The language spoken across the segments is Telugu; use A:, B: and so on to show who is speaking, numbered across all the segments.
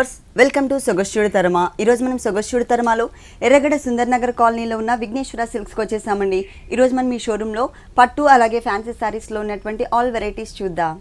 A: Viewers welcome to Sogasuchuda Tarama. ఈ రోజు మనం సొగస్చూడి తరమలో ఎర్రగడ్డ సుందర్ నగర్ కాలనీలో ఉన్న విఘ్నేశ్వర సిల్క్స్ కి వచ్చేసామండి. ఈ రోజు మనం ఈ షోరూమ్ లో పట్టు అలాగే ఫ్యాన్సీ సారీస్ లో ఉన్నటువంటి ఆల్ వెరైటీస్ చూద్దాం.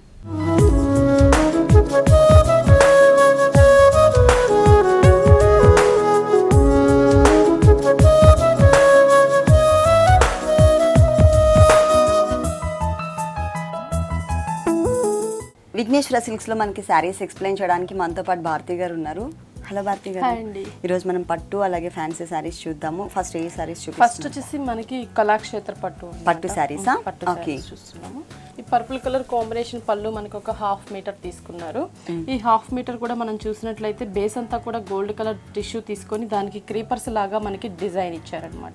A: విఘ్నేశ్వర సిల్క్స్ లో మనకి సారీస్ ఎక్స్ప్లెయిన్ చేయడానికి మనతో పాటు భారతి గారు ఉన్నారు. హలో భారతి గారు. ఈ రోజు మనం పట్టు అలాగే ఫ్యాన్సీ సారీస్ చూద్దాము. ఫస్ట్ ఏ సారీస్ చూపిస్తాం?
B: ఫస్ట్ వచ్చేసి మనకి కళాక్షేత్ర పట్టు
A: సారీసా?
B: ఓకే, చూస్తున్నాము. ఈ పర్పుల్ కలర్ కాంబినేషన్ పళ్ళు మనకి ఒక 1/2 మీటర్ తీసుకున్నారు. ఈ 1/2 మీటర్ కూడా మనం చూసినట్లయితే బేస్ అంతా కూడా గోల్డ్ కలర్ టిష్యూ తీసుకొని దానికి క్రీపర్స్ లాగా మనకి డిజైన్ ఇచ్చారనమాట.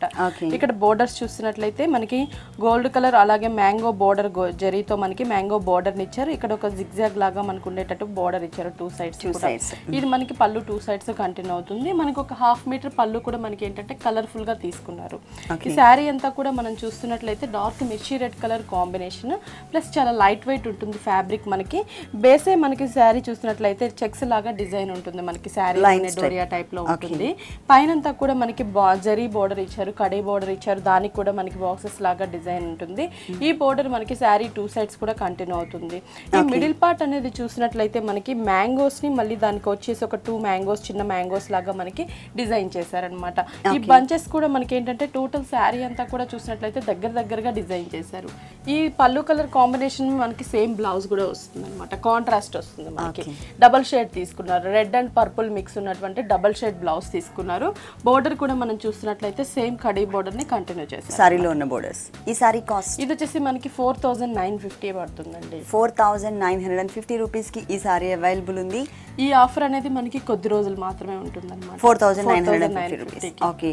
B: ఇక్కడ బోర్డర్స్ చూసినట్లయితే మనకి గోల్డ్ కలర్ అలాగే మ్యాంగో బోర్డర్ జరీతో మనకి మ్యాంగో బోర్డర్ ఇచ్చారు. ఇక్కడ ఒక జిగ్జాగ్ లాగా మనకు ఉండేటట్టు బోర్డర్ ఇచ్చారు టూ సైడ్స్. ఇది మనకి పళ్ళు టూ సైడ్స్ కంటిన్యూ అవుతుంది. మనకి ఒక 1/2 మీటర్ పళ్ళు కూడా మనకి ఏంటంటే కలర్ఫుల్ గా తీసుకున్నారు. ఈ శారీ అంతా కూడా మనం చూస్తున్నట్లయితే డార్క్ మిర్చి రెడ్ కలర్ కాంబినేషన్ ప్లస్ చాలా లైట్ వెయిట్ ఉంటుంది ఫ్యాబ్రిక్. మనకి బేసే మనకి శారీ చూసినట్లయితే చెక్స్ లాగా డిజైన్ ఉంటుంది. మనకి శారీ డోరియా టైప్ లో ఉంటుంది. పైనంతా కూడా మనకి జరీ బోర్డర్ ఇచ్చారు, కడీ బోర్డర్ ఇచ్చారు. దానికి కూడా మనకి బాక్సెస్ లాగా డిజైన్ ఉంటుంది. ఈ బోర్డర్ మనకి శారీ టూ సైడ్స్ కూడా కంటిన్యూ అవుతుంది. ఈ మిడిల్ పార్ట్ అనేది చూసినట్లయితే మనకి మ్యాంగోస్ ని మళ్ళీ దానికి వచ్చేసి ఒక 2 మ్యాంగోస్ చిన్న మ్యాంగోస్ లాగా మనకి డిజైన్ చేశారనమాట. ఈ బంచెస్ కూడా మనకి ఏంటంటే టోటల్ శారీ అంతా కూడా చూసినట్లయితే దగ్గరగా డిజైన్ చేశారు. ఈ పళ్ళు కలర్ కాంబినేషన్ మనకి సేమ్ బ్లౌజ్ కూడా వస్తుంది అనమాట, కాంట్రాస్ట్ వస్తుంది. మనకి డబల్ షేడ్ తీసుకున్నారు, రెడ్ అండ్ పర్పుల్ మిక్స్ ఉన్నటువంటి డబల్ షేడ్ బ్లౌజ్ తీసుకున్నారు. బోర్డర్ కూడా మనం చూసినట్లయితే సేమ్ కడీ బోర్డర్ ని కంటిన్యూ చేశారు.
A: సారీలో ఉన్న బోర్డర్స్. ఈ సారీ కాస్ట్
B: ఇది వచ్చేసి మనకి 4950 పడుతుందండి.
A: 4950 రూపీస్ కి ఈ సారీ అవైలబుల్ ఉంది.
B: ఈ ఆఫర్ అనేది మనకి కొద్ది రోజులు మాత్రమే ఉంటుంది అనమాట.
A: 4950 రూపీస్. ఓకే,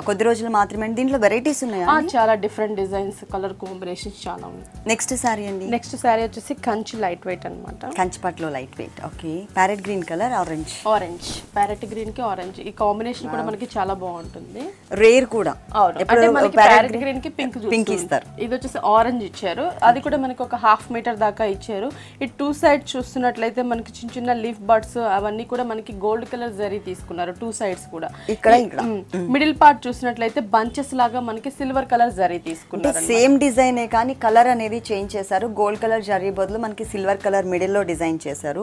A: కొద్ది రోజులు మాత్రమే. దీంట్లో వెరైటీస్ ఉన్నాయా?
B: చాలా డిఫరెంట్ డిజైన్స్ కలర్ కాంబినేషన్స్ చాలా ఉన్నాయి.
A: నెక్స్ట్ సారీ అండి.
B: నెక్స్ట్ సారీ వచ్చేసి కంచి లైట్ వెయిట్ అనమాట.
A: కంచి పట్టులో light weight. Okay, parrot green colour orange
B: parrot green కి ఆరెంజ్ ఈ కాంబినేషన్ కూడా మనకి చాలా బాగుంటుంది.
A: రేర్ కూడా.
B: అంటే మనకి ప్యారెట్ గ్రీన్ కి పింక్
A: ఇస్తారు.
B: ఇది వచ్చేసి ఆరెంజ్ ఇచ్చారు. అది కూడా మనకి ఒక 1/2 మీటర్ దాకా ఇచ్చారు. ఈ టూ సైడ్ చూస్తున్నట్లయితే మనకి చిన్న చిన్న లీఫ్ బర్డ్స్ అవన్నీ కూడా మనకి గోల్డ్ కలర్ జరీ తీసుకున్నారు టూ సైడ్స్ కూడా. ఇక్కడ మిడిల్ పార్ట్ చూసినట్లయితే బంచెస్ లాగా మనకి సిల్వర్ కలర్ జరీ తీసుకున్నారు.
A: సేమ్ డిజైనే కానీ కలర్ అనేది చేంజ్ చేశారు. గోల్డ్ కలర్ జరీ బదులు మనకి సిల్వర్ కలర్ మిడిల్ లో డిజైన్ చేశారు.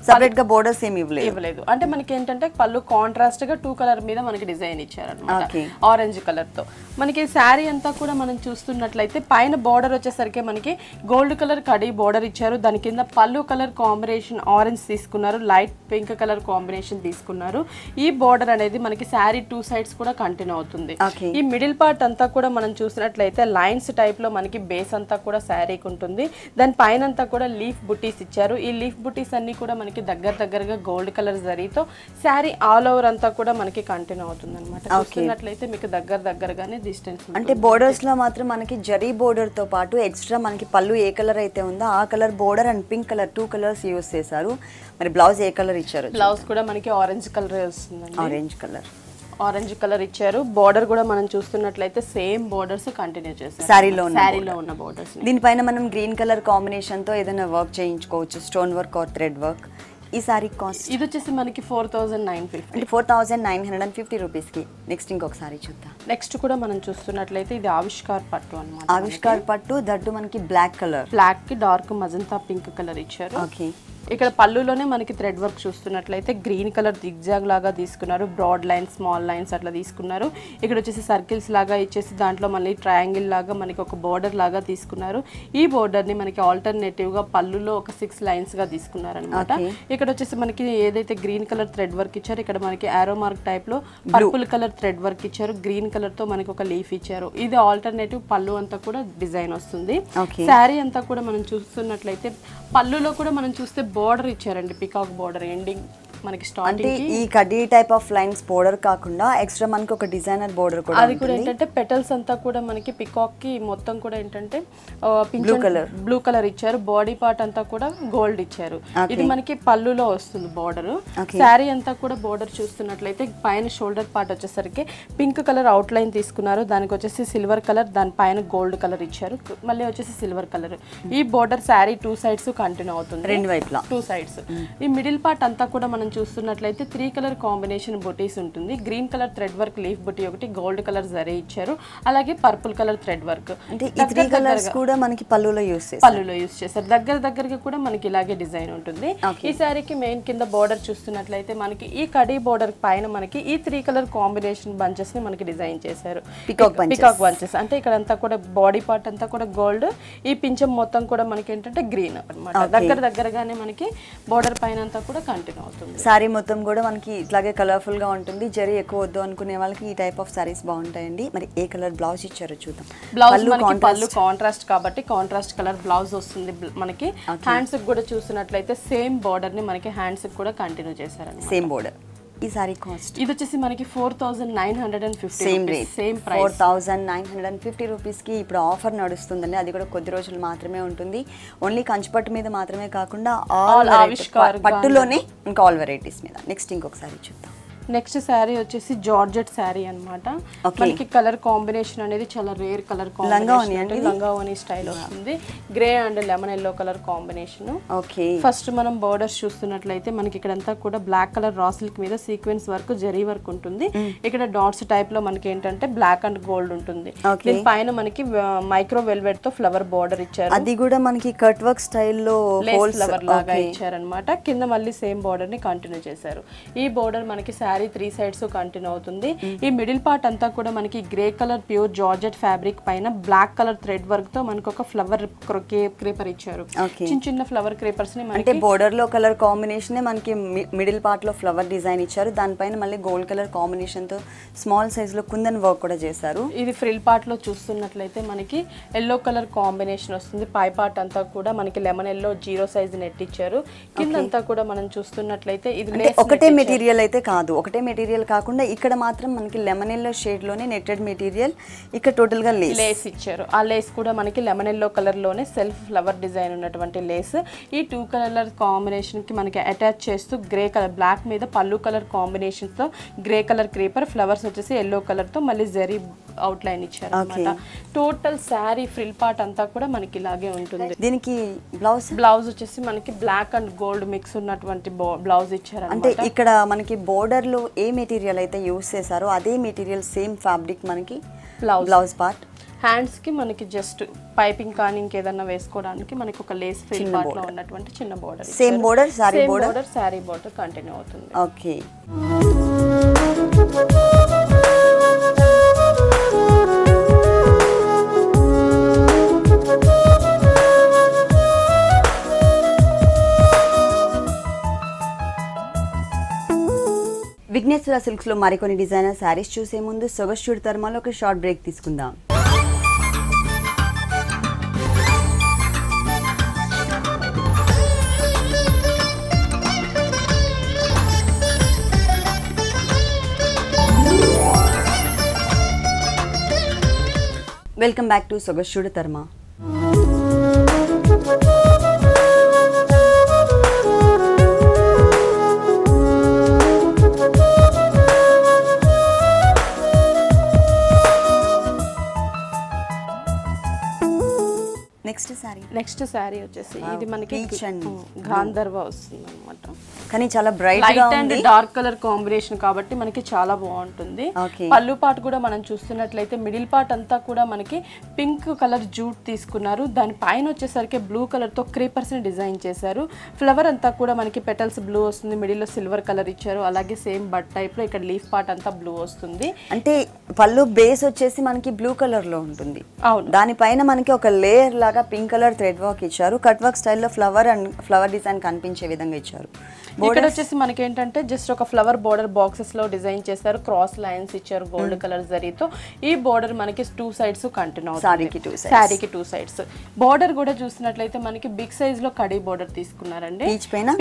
A: సెపరేట్ గా బోర్డర్స్ ఏమి ఇవ్వలేదు.
B: అంటే మనకి ఏంటంటే పళ్ళు కాంట్రాస్ట్ గా 2 కలర్ మీద మనకి డిజైన్ ఇచ్చారు అనమాట, ఆరెంజ్ కలర్ తో. మనకి శారీ అంతా కూడా మనం చూస్తున్నట్లయితే పైన బోర్డర్ వచ్చేసరికి మనకి గోల్డ్ కలర్ కడీ బోర్డర్ ఇచ్చారు. దాని కింద పళ్ళు కలర్ కాంబినేషన్ ఆరెంజ్ తీసుకున్నారు, లైట్ పింక్ కలర్ కాంబినేషన్ తీసుకున్నారు. ఈ బోర్డర్ అనేది మనకి శారీ టూ సైడ్స్ కూడా కంటిన్యూ అవుతుంది. ఈ మిడిల్ పార్ట్ అంతా కూడా మనం చూసినట్లయితే లైన్స్ టైప్ లో మనకి బేస్ అంతా కూడా శారీకి ఉంటుంది. దాని పైన అంతా కూడా లీఫ్ బుటీస్ ఇచ్చారు. ఈ లీఫ్ బుటీస్ అన్ని కూడా మనకి దగ్గరగా గోల్డ్ కలర్ జరీతో శారీ ఆల్ ఓవర్ అంతా కూడా మనకి కంటిన్యూ అవుతుంది అనమాట. చూస్తున్నట్లయితే మీకు దగ్గరగానే డిస్టెన్స్.
A: అంటే బోర్డర్స్ లో మాత్రం మనకి జరీ బోర్డర్ తో పాటు ఎక్స్ట్రా మనకి పళ్ళు ఏ కలర్ అయితే ఉందో ఆ colour border and pink colour 2 colours use చేశారు. మరి బ్లౌజ్ ఏ కలర్ ఇచ్చారు?
B: బ్లౌజ్ కూడా మనకి ఆరెంజ్ కలర్ వస్తుందండి.
A: ఆరెంజ్
B: కలర్ ఇచ్చారు. బోర్డర్ కూడా మనం చూస్తున్నట్లయితే సేమ్ బోర్డర్స్ కంటిన్యూ చేశారు
A: సారీలో
B: ఉన్న బోర్డర్స్.
A: దీనిపైన మనం గ్రీన్ కలర్ కాంబినేషన్ తో ఏదైనా వర్క్ చేయించుకోవచ్చు, stone work or thread work. ఈ సారీ కాస్ట్
B: ఇది వచ్చేసి మనకి 4950.
A: అంటే 4950 రూపీస్ కి. నెక్స్ట్ ఇంకొక సారీ చూద్దాం.
B: నెక్స్ట్ కూడా మనం చూస్తున్నట్లయితే ఇది ఆవిష్కార్ పట్టు అన్నమాట.
A: ఆవిష్కార్ పట్టు దట్టు మనకి బ్లాక్
B: కి డార్క్ మజంతా పింక్ కలర్ ఇచ్చారు.
A: ఓకే,
B: ఇక్కడ పళ్ళులోనే మనకి థ్రెడ్ వర్క్ చూస్తున్నట్లయితే గ్రీన్ కలర్ జిగ్జాగ్ లాగా తీసుకున్నారు. బ్రాడ్ లైన్స్, స్మాల్ లైన్స్ అట్లా తీసుకున్నారు. ఇక్కడ వచ్చేసి సర్కిల్స్ లాగా ఇచ్చేసి దాంట్లో మళ్ళీ ట్రయాంగిల్ లాగా మనకి ఒక బోర్డర్ లాగా తీసుకున్నారు. ఈ బోర్డర్ ని మనకి ఆల్టర్నేటివ్ గా పళ్ళులో ఒక 6 లైన్స్ గా తీసుకున్నారు అనమాట. ఇక్కడ వచ్చేసి మనకి ఏదైతే గ్రీన్ కలర్ థ్రెడ్ వర్క్ ఇచ్చారు, ఇక్కడ మనకి ఆరో మార్క్ టైప్ లో పర్పుల్ కలర్ థ్రెడ్ వర్క్ ఇచ్చారు. గ్రీన్ కలర్ తో మనకి ఒక లీఫ్ ఇచ్చారు. ఇది ఆల్టర్నేటివ్ పళ్ళు అంతా కూడా డిజైన్ వస్తుంది. శారీ అంతా కూడా మనం చూస్తున్నట్లయితే పళ్ళులో కూడా మనం చూస్తే బోర్డర్ ఇచ్చారండి, పికాక్ బోర్డర్ ఎండింగ్ మనకి స్టార్టింగ్
A: ఈ కడ్డీ టైప్ ఆఫ్ లైన్స్ బోర్డర్ కాకుండా ఎక్స్ట్రా మనకి ఒక డిజైనర్ బోర్డర్ కూడా
B: అది కూడా ఏంటంటే పెటల్స్ అంతా కూడా మనకి పికాక్ కి మొత్తం కూడా ఏంటంటే బ్లూ కలర్ ఇచ్చారు. బాడీ పార్ట్ అంతా కూడా గోల్డ్ ఇచ్చారు. ఇది మనకి పళ్ళులో వస్తుంది బోర్డర్. శారీ అంతా కూడా బోర్డర్ చూస్తున్నట్లయితే పైన షోల్డర్ పార్ట్ వచ్చేసరికి పింక్ కలర్ అవుట్ లైన్ తీసుకున్నారు. దానికి వచ్చేసి సిల్వర్ కలర్, దాని పైన గోల్డ్ కలర్ ఇచ్చారు. మళ్ళీ వచ్చేసి సిల్వర్ కలర్. ఈ border sari two sides continue అవుతుంది,
A: రెండు వైపులా
B: 2 సైడ్స్. ఈ మిడిల్ పార్ట్ అంతా కూడా మనం చూస్తున్నట్లయితే 3 కలర్ కాంబినేషన్ బుటీస్ ఉంటుంది. Green colour thread work leaf బుటీ ఒకటి, గోల్డ్ కలర్ జరీ ఇచ్చారు, అలాగే పర్పుల్ కలర్ థ్రెడ్ వర్క్.
A: అంటే ఈ 3 కలర్స్ కూడా మనకి పళ్ళులో యూస్ చేస్తారు.
B: దగ్గరగా కూడా మనకి ఇలాగే డిజైన్ ఉంటుంది. ఈ సారీకి మెయిన్ కింద బోర్డర్ చూస్తున్నట్లయితే మనకి ఈ కడీ బోర్డర్ పైన మనకి ఈ 3 కలర్ కాంబినేషన్ బంచెస్ ని మనకి డిజైన్ చేశారు. పికాక్ బంచెస్ అంటే ఇక్కడ అంతా కూడా బాడీ పార్ట్ అంతా కూడా గోల్డ్, ఈ పించం మొత్తం కూడా మనకి ఏంటంటే గ్రీన్ అన్నమాట. దగ్గరగానే మనకి బోర్డర్ పైన అంతా కూడా కంటిన్యూ అవుతుంది.
A: సారీ మొత్తం కూడా మనకి ఇట్లాగే కలర్ఫుల్ గా ఉంటుంది. జరీ ఎక్కువ వద్దు అనుకునే వాళ్ళకి ఈ టైప్ ఆఫ్ సారీస్ బాగుంటాయండి. మరి ఏ కలర్ బ్లౌజ్ ఇచ్చారో చూద్దాం.
B: బ్లౌజ్ మనకి పళ్ళు కాంట్రాస్ట్ కాబట్టి కాంట్రాస్ట్ కలర్ బ్లౌజ్ వస్తుంది మనకి. హ్యాండ్స్ కూడా చూసినట్లయితే సేమ్ బోర్డర్ ని మనకి హ్యాండ్స్ కూడా కంటిన్యూ చేశారు.
A: Same border. ఈ సారీ కాస్ట్
B: ఇది వచ్చేసి మనకి 4950.
A: Same rate,
B: same price
A: 4950 rupees కి ఇప్పుడు ఆఫర్ నడుస్తుందండి. అది కూడా కొద్ది రోజులు మాత్రమే ఉంటుంది. ఓన్లీ కంచిపట్టు మీద మాత్రమే కాకుండా ఆల్ పట్టులోనే ఇంకా ఆల్ వెరైటీస్ మీద. నెక్స్ట్ ఇంకొక సారీ చూద్దాం.
B: నెక్స్ట్ శారీ వచ్చేసి జార్జెట్ శారీ అన్నమాట. మనకి కలర్ కాంబినేషన్ అనేది చాలా రేర్ కలర్ కాంబినేషన్, లంగావోని స్టైల్ వస్తుంది. Grey and lemon yellow colour combination. First మనం బోర్డర్స్ చూస్తున్నట్లయితే మనకి ఇక్కడంతా కూడా బ్లాక్ కలర్ రా సిల్క్ మీద సీక్వెన్స్ వర్క్, జరీ వర్క్ ఉంటుంది. ఇక్కడ డాట్స్ టైప్ లో మనకి ఏంటంటే బ్లాక్ అండ్ గోల్డ్ ఉంటుంది. దీని పైన మనకి మైక్రో వెల్వెట్ తో ఫ్లవర్ బోర్డర్ ఇచ్చారు.
A: అది కూడా మనకి కట్ వర్క్ స్టైల్లో
B: ఫ్లవర్ లాగా ఇచ్చారనమాట. కింద మళ్ళీ సేమ్ బోర్డర్ ని కంటిన్యూ చేశారు. ఈ బోర్డర్ మనకి శారీ 3 సైడ్స్ కంటిన్యూ అవుతుంది. ఈ మిడిల్ పార్ట్ అంతా కూడా మనకి grey colour pure georgette fabric పైన బ్లాక్ కలర్ థ్రెడ్ వర్క్ తో మనకి ఒక ఫ్లవర్ క్రేపర్ ఇచ్చారు. చిన్న ఫ్లవర్ క్రేపర్స్ ని
A: అంటే బోర్డర్ లో కలర్ కాంబినేషన్ మనకి మిడిల్ పార్ట్ లో ఫ్లవర్ డిజైన్ ఇచ్చారు. దానిపైన మళ్ళీ గోల్డ్ కలర్ కాంబినేషన్ తో స్మాల్ సైజ్ లో కుందన్ వర్క్ కూడా చేశారు.
B: ఇది ఫ్రిల్ పార్ట్ లో చూస్తున్నట్లయితే మనకి ఎల్లో కలర్ కాంబినేషన్ వస్తుంది. పై పార్ట్ అంతా కూడా మనకి లెమన్ ఎల్లో 0 సైజ్ నెట్ ఇచ్చారు. కింద అంతా కూడా మనం చూస్తున్నట్లయితే ఇది
A: ఒకటే మెటీరియల్ అయితే కాదు, ఒకటే మెటీరియల్ కాకుండా ఇక్కడ మాత్రం మనకి లెమన్ ఎల్లో షేడ్ లోనే నెట్టెడ్ మెటీరియల్, ఇక్కడ టోటల్ గా లేస్
B: ఇచ్చారు. ఆ లేస్ కూడా మనకి లెమన్ ఎల్లో కలర్ లోనే సెల్ఫ్ ఫ్లవర్ డిజైన్ ఉన్నటువంటి లేస్. ఈ 2 కలర్ కాంబినేషన్ కి మనకి అటాచ్ చేస్తూ గ్రే కలర్ బ్లాక్ మీద పళ్ళు కలర్ కాంబినేషన్ తో గ్రే కలర్ క్రీపర్, ఫ్లవర్స్ వచ్చేసి ఎల్లో కలర్ తో మళ్ళీ జరీ అవుట్ లైన్ ఇచ్చారు అన్నమాట. టోటల్ శారీ ఫ్రిల్ పార్ట్ అంతా కూడా మనకి ఇలాగే ఉంటుంది.
A: దీనికి బ్లౌజ్
B: వచ్చేసి మనకి బ్లాక్ అండ్ గోల్డ్ మిక్స్ ఉన్నటువంటి బ్లౌజ్ ఇచ్చారు.
A: అంటే ఇక్కడ మనకి బోర్డర్ లో ఏ మెటీరియల్ అయితే యూస్ చేశారో అదే మెటీరియల్ సేమ్ ఫ్యాబ్రిక్ మనకి బ్లౌజ్ పార్ట్.
B: హ్యాండ్స్ కి మనకి జస్ట్ పైపింగ్ కానీ ఇంకేదన్నా వేసుకోవడానికి మనకి ఒక లేస్ ఫ్రిల్ పార్ట్ లో ఉన్నటువంటి చిన్న border.
A: Same border
B: sari border continue అవుతుంది.
A: ఓకే. విఘ్నేశ్వర సిల్క్స్ లో మరికొన్ని డిజైనర్ శారీస్ చూసే ముందు సొగస్యూడి తర్మాలో ఒక షార్ట్ బ్రేక్ తీసుకుందాం. Welcome back to Sogasuchuda Tarama.
B: Next sari వచ్చేసి ఇది మనకి గాంధర్వ వస్తుంది అన్నమాట.
A: కానీ చాలా బ్రైట్ గా ఉంది,
B: డార్క్ కలర్ కాంబినేషన్ కాబట్టి మనకి చాలా బాగుంటుంది. పళ్ళు పార్ట్ కూడా మనం చూస్తున్నట్లయితే మిడిల్ పార్ట్ అంతా కూడా మనకి పింక్ కలర్ జూట్ తీసుకున్నారు. దాని పైన వచ్చేసరికి బ్లూ కలర్ తో క్రీపర్స్ ని డిజైన్ చేశారు. ఫ్లవర్ అంతా కూడా మనకి పెటల్స్ బ్లూ వస్తుంది, మిడిల్ లో సిల్వర్ కలర్ ఇచ్చారు. అలాగే సేమ్ బట్ టైప్ లో ఇక్కడ లీఫ్ పార్ట్ అంతా బ్లూ వస్తుంది.
A: అంటే పళ్ళు బేస్ వచ్చేసి మనకి బ్లూ కలర్ లో ఉంటుంది. అవును, దానిపైన మనకి ఒక లేయర్ లాగా పింక్ కలర్ థ్రెడ్ వర్క్ ఇచ్చారు. కట్ వర్క్ స్టైల్లో ఫ్లవర్ డిజైన్ కనిపించే విధంగా ఇచ్చారు.
B: ఇక్కడ వచ్చేసి మనకి ఏంటంటే జస్ట్ ఒక ఫ్లవర్ బోర్డర్ బాక్సెస్ లో డిజైన్ చేశారు. క్రాస్ లైన్స్ ఇచ్చారు గోల్డ్ కలర్ జరీతో. ఈ బోర్డర్ మనకి 2 సైడ్స్ కంటిన్యూ అవుతుంది. సారీకి 2 సైడ్స్. బోర్డర్ కూడా చూసినట్లయితే మనకి బిగ్ సైజ్ లో కడీ బోర్డర్ తీసుకున్నారండి.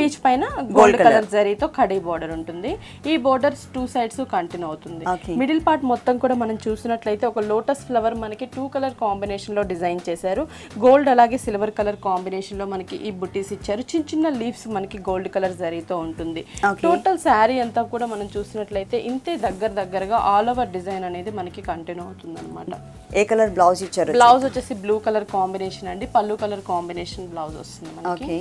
B: పీచ్ పైన గోల్డ్ కలర్ జరీతో కడీ బోర్డర్ ఉంటుంది. ఈ బోర్డర్ 2 సైడ్స్ కంటిన్యూ అవుతుంది. మిడిల్ పార్ట్ మొత్తం కూడా మనం చూసినట్లయితే ఒక లోటస్ ఫ్లవర్ మనకి 2 కలర్ కాంబినేషన్ లో డిజైన్ చేశారు. గోల్డ్ అలాగే సిల్వర్ కలర్ కాంబినేషన్ లో మనకి ఈ బుట్టీస్ ఇచ్చారు. చిన్న చిన్న లీవ్స్ మనకి గోల్డ్ కలర్ జరీతో ఉంటుంది. టోటల్ శారీ అంతా కూడా మనం చూసినట్లయితే ఇంతే దగ్గరగా ఆల్ ఓవర్ డిజైన్ అనేది మనకి కంటిన్యూ అవుతుంది అనమాట.
A: ఏ కలర్ బ్లౌజ్ ఇచ్చారు?
B: బ్లౌజ్ వచ్చేసి బ్లూ కలర్ కాంబినేషన్ అండి. పళ్ళు కలర్ కాంబినేషన్ బ్లౌజ్ వస్తుంది మనకి.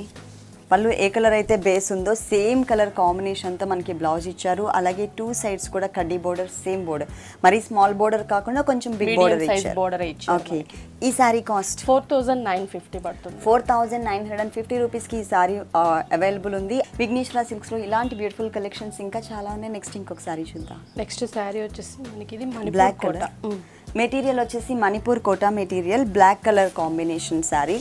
A: పళ్ళు ఏ కలర్ అయితే బేస్ ఉందో సేమ్ కలర్ కాంబినేషన్తో మనకి బ్లౌజ్ ఇచ్చారు. అలాగే 2 sides కూడా కడ్డీ బోర్డర్, సేమ్ బోర్డర్, మరి స్మాల్ బోర్డర్ కాకుండా కొంచెం బిగ్ బోర్డర్ ఇచ్చారు. ఓకే, ఈ సారీ కాస్ట్
B: 4950 పడుతుంది.
A: 4950 రూపీస్కి ఈ సారీ అవైలబుల్ ఉంది. విఘ్నేశ్వర సిల్క్స్లో ఇలాంటి బ్యూటిఫుల్ కలెక్షన్స్ ఇంకా చాలా ఉన్నాయి. నెక్స్ట్ ఇంకొక సారీ చూద్దాం.
B: నెక్స్ట్ సారీ వచ్చేసి మనకి ఇది
A: బ్లాక్ కలర్ మెటీరియల్ వచ్చేసి Manipur Kota material, black colour combination sari.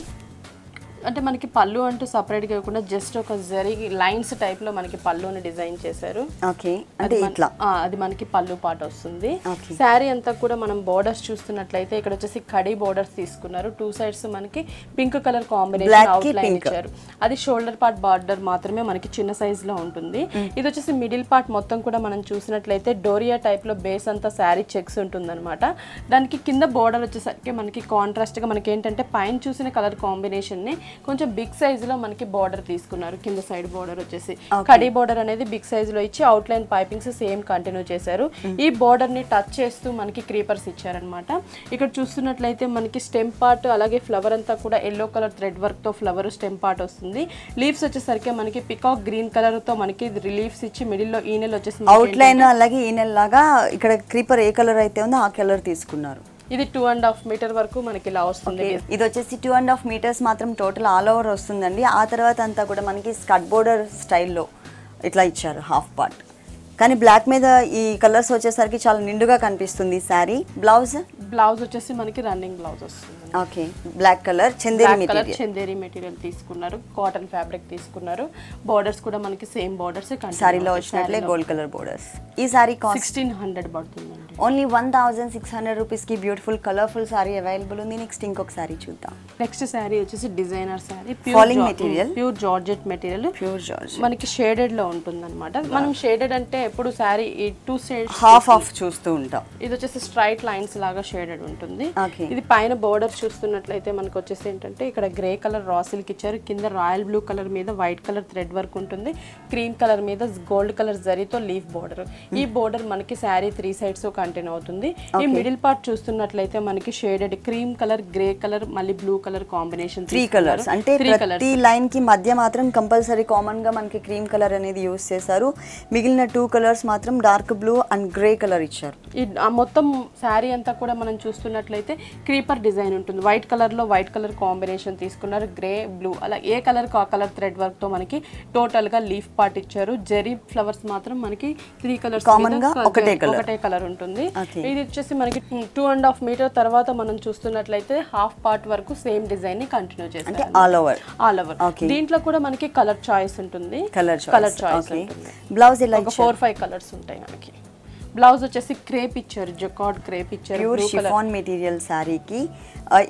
B: అంటే మనకి పళ్ళు అంటూ సపరేట్గా ఇవ్వకుండా జస్ట్ ఒక జరీ లైన్స్ టైప్లో మనకి పళ్ళుని డిజైన్ చేశారు.
A: ఓకే, అంటే ఇట్లా
B: అది మనకి పళ్ళు పాట వస్తుంది. శారీ అంతా కూడా మనం బోర్డర్స్ చూస్తున్నట్లయితే ఇక్కడ వచ్చేసి కడీ బోర్డర్స్ తీసుకున్నారు. 2 sides మనకి pink colour combination out line ఇచ్చారు. అది షోల్డర్ పార్ట్ బార్డర్ మాత్రమే మనకి చిన్న సైజ్ లో ఉంటుంది. ఇది వచ్చేసి మిడిల్ పార్ట్ మొత్తం కూడా మనం చూసినట్లయితే డోరియా టైప్ లో బేస్ అంతా శారీ చెక్స్ ఉంటుందన్నమాట. దానికి కింద బోర్డర్ వచ్చేసరికి మనకి కాంట్రాస్ట్ గా మనకి ఏంటంటే పైన చూసిన కలర్ కాంబినేషన్ ని కొంచెం బిగ్ సైజ్ లో మనకి బోర్డర్ తీసుకున్నారు. కింద సైడ్ బోర్డర్ వచ్చేసి కడీ బోర్డర్ అనేది బిగ్ సైజ్ లో ఇచ్చి out line pipings same continue చేశారు. ఈ బోర్డర్ ని టచ్ చేస్తూ మనకి క్రీపర్స్ ఇచ్చారనమాట. ఇక్కడ చూస్తున్నట్లయితే మనకి స్టెమ్ పార్ట్ అలాగే ఫ్లవర్ అంతా కూడా ఎల్లో కలర్ థ్రెడ్ వర్క్ తో ఫ్లవర్ స్టెమ్ పార్ట్ వస్తుంది. లీవ్స్ వచ్చేసరికి మనకి పికాక్ గ్రీన్ కలర్ తో మనకి రిలీఫ్స్ ఇచ్చి మిడిల్ లో ఈనెల్ వచ్చేసి
A: అవుట్ లైన్ అలాగే ఈనెల్ లాగా ఇక్కడ క్రీపర్ ఏ కలర్ అయితే ఉందో ఆ కలర్ తీసుకున్నారు.
B: ఇది 2.5 మీటర్ వరకు మనకి ఇలా వస్తుంది.
A: ఇది వచ్చేసి 2.5 meters మాత్రం టోటల్ ఆల్ ఓవర్ వస్తుందండి. ఆ తర్వాత అంతా కూడా మనకి స్కర్ట్ బోర్డర్ స్టైల్లో ఇట్లా ఇచ్చారు హాఫ్ పార్ట్. కానీ బ్లాక్ మీద ఈ కలర్స్ వచ్చేసరికి చాలా నిండుగా కనిపిస్తుంది శారీ. బ్లౌజ్
B: వచ్చేసి మనకి రన్నింగ్ బ్లౌజ్ వస్తుంది.
A: Okay, black colour
B: Chanderi material తీసుకున్నారు. కాటన్ ఫ్యాబ్రిక్ తీసుకున్నారు. బోర్డర్స్ కూడా మనకి సేమ్ బోర్డర్స్
A: సారీలో వచ్చినట్లే గోల్డ్ కలర్ బోర్డర్స్. ఈ సారీ కాస్ట్
B: 1600 పడుతుందండి.
A: ఓన్లీ 1600 రూపీస్కి బ్యూటిఫుల్ కలర్ఫుల్ సారీ అవైలబుల్ ఉంది. నెక్స్ట్ ఇంకొక సారీ చూద్దాం.
B: నెక్స్ట్ సారీ వచ్చేసి designer sari,
A: pure
B: georgette material, మనకి షేడెడ్ లో ఉంటుంది అనమాట. మనం షేడెడ్ అంటే ఎప్పుడు సారీ 2 shades
A: హాఫ్ చూస్తూ ఉంటాం.
B: ఇది వచ్చేసి స్ట్రైట్ లైన్స్ లాగా షేడెడ్ ఉంటుంది. ఇది పైన బోర్డర్ చూస్తున్నట్లయితే మనకు వచ్చేసి ఏంటంటే ఇక్కడ గ్రే కలర్ రా సిల్క్ ఇచ్చారు. కింద రాయల్ బ్లూ కలర్ మీద వైట్ కలర్ థ్రెడ్ వర్క్ ఉంటుంది. క్రీమ్ కలర్ మీద గోల్డ్ కలర్ జరీతో లీఫ్ బోర్డర్. ఈ బోర్డర్ మనకి శారీ 3 sides కంటిన్యూ అవుతుంది. ఈ మిడిల్ పార్ట్ చూస్తున్నట్లయితే మనకి shaded cream colour, grey colour, మళ్ళీ బ్లూ కలర్ కాంబినేషన్
A: 3 కలర్స్. అంటే ప్రతి లైన్ కి మధ్య మాత్రం కంపల్సరీ కామన్ గా మనకి క్రీమ్ కలర్ అనేది యూస్ చేశారు. మిగిలిన 2 కలర్స్ మాత్రం dark blue and grey colour ఇచ్చారు.
B: ఈ మొత్తం శారీ అంతా కూడా మనం చూస్తున్నట్లయితే క్రీపర్ డిజైన్ ఉంటుంది. వైట్ కలర్ లో వైట్ కలర్ కాంబినేషన్ తీసుకున్నారు. గ్రే, బ్లూ అలా ఏ కలర్ ఆ కలర్ థ్రెడ్ వర్క్ తో మనకి టోటల్ గా లీఫ్ పార్ట్ ఇచ్చారు. జెరీ ఫ్లవర్స్ మాత్రం మనకి 3 కలర్స్
A: కామన్ గా ఒకటే
B: కలర్ ఉంటుంది. ఇది వచ్చేసి మనకి 2.5 meter తర్వాత మనం చూస్తున్నట్లయితే హాఫ్ పార్ట్ వరకు సేమ్ డిజైన్ ని కంటిన్యూ చేస్తారు.
A: ఆల్ ఓవర్
B: దీంట్లో కూడా మనకి కలర్ చాయిస్ ఉంటుంది. కలర్ చాయిస్
A: బ్లౌజ్ ఇలా
B: 4-5 కలర్స్ ఉంటాయి మనకి. బ్లౌజ్ వచ్చేసి క్రేప్ ఇచ్చారు, జకార్డ్ క్రేప్ ఇచ్చారు.
A: ప్యూర్ షిఫాన్ మెటీరియల్ శారీకి